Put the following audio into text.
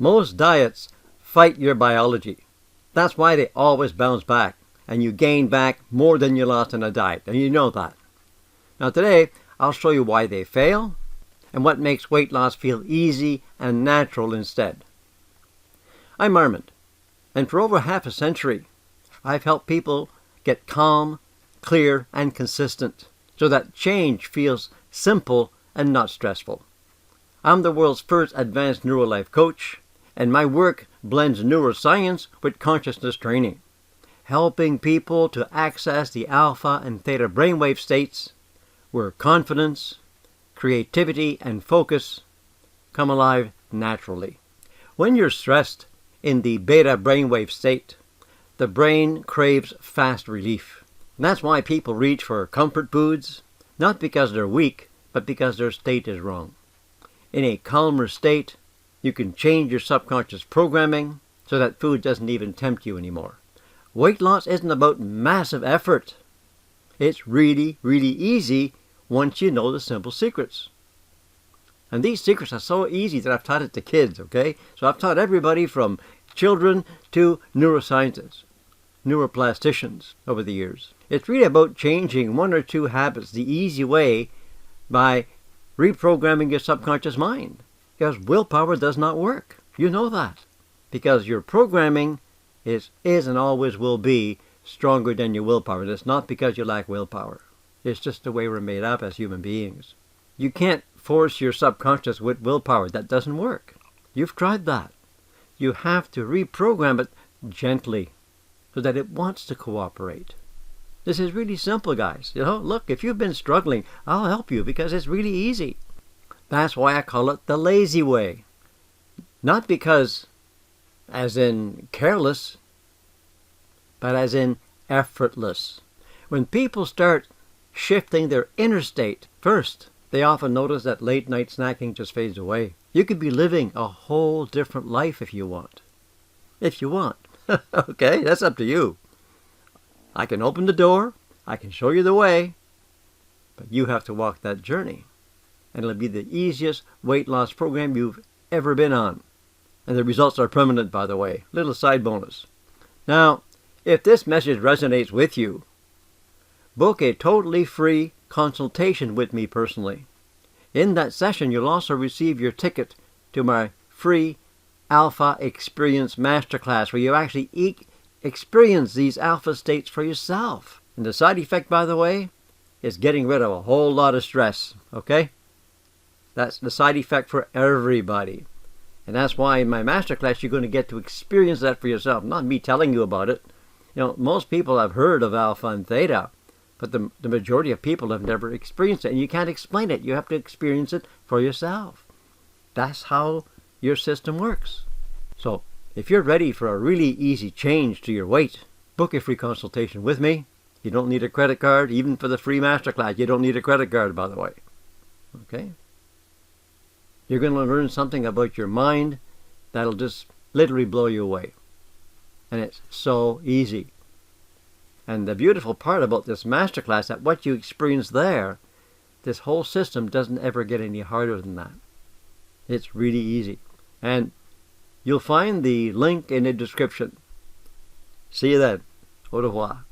Most diets fight your biology. That's why they always bounce back, and you gain back more than you lost in a diet, and you know that. Now today, I'll show you why they fail, and what makes weight loss feel easy and natural instead. I'm Armand, and for over half a century, I've helped people get calm, clear, and consistent, so that change feels simple and not stressful. I'm the world's first advanced neuro life coach, and my work blends neuroscience with consciousness training, helping people to access the alpha and theta brainwave states where confidence, creativity, and focus come alive naturally. When you're stressed in the beta brainwave state, the brain craves fast relief. And that's why people reach for comfort foods, not because they're weak, but because their state is wrong. In a calmer state, you can change your subconscious programming so that food doesn't even tempt you anymore. Weight loss isn't about massive effort. It's really, really easy once you know the simple secrets. And these secrets are so easy that I've taught it to kids, okay? So I've taught everybody from children to neuroscientists, neuroplasticians over the years. It's really about changing one or two habits the easy way by reprogramming your subconscious mind. Because willpower does not work. You know that. Because your programming is and always will be stronger than your willpower. And it's not because you lack willpower. It's just the way we're made up as human beings. You can't force your subconscious with willpower. That doesn't work. You've tried that. You have to reprogram it gently so that it wants to cooperate. This is really simple, guys. Look, if you've been struggling, I'll help you because it's really easy. That's why I call it the lazy way. Not because, as in careless, but as in effortless. When people start shifting their inner state first, they often notice that late night snacking just fades away. You could be living a whole different life if you want. If you want. Okay, that's up to you. I can open the door, I can show you the way, but you have to walk that journey. And it'll be the easiest weight loss program you've ever been on. And the results are permanent, by the way. Little side bonus. Now, if this message resonates with you, book a totally free consultation with me personally. In that session, you'll also receive your ticket to my free Alpha Experience Masterclass, where you actually experience these alpha states for yourself. And the side effect, by the way, is getting rid of a whole lot of stress, okay? That's the side effect for everybody. And that's why in my masterclass, you're going to get to experience that for yourself, not me telling you about it. Most people have heard of alpha and theta, but the majority of people have never experienced it. And you can't explain it. You have to experience it for yourself. That's how your system works. So, if you're ready for a really easy change to your weight, book a free consultation with me. You don't need a credit card, even for the free masterclass. You don't need a credit card, by the way. Okay? You're going to learn something about your mind that'll just literally blow you away. And it's so easy. And the beautiful part about this masterclass, that what you experience there, this whole system doesn't ever get any harder than that. It's really easy. And you'll find the link in the description. See you then. Au revoir.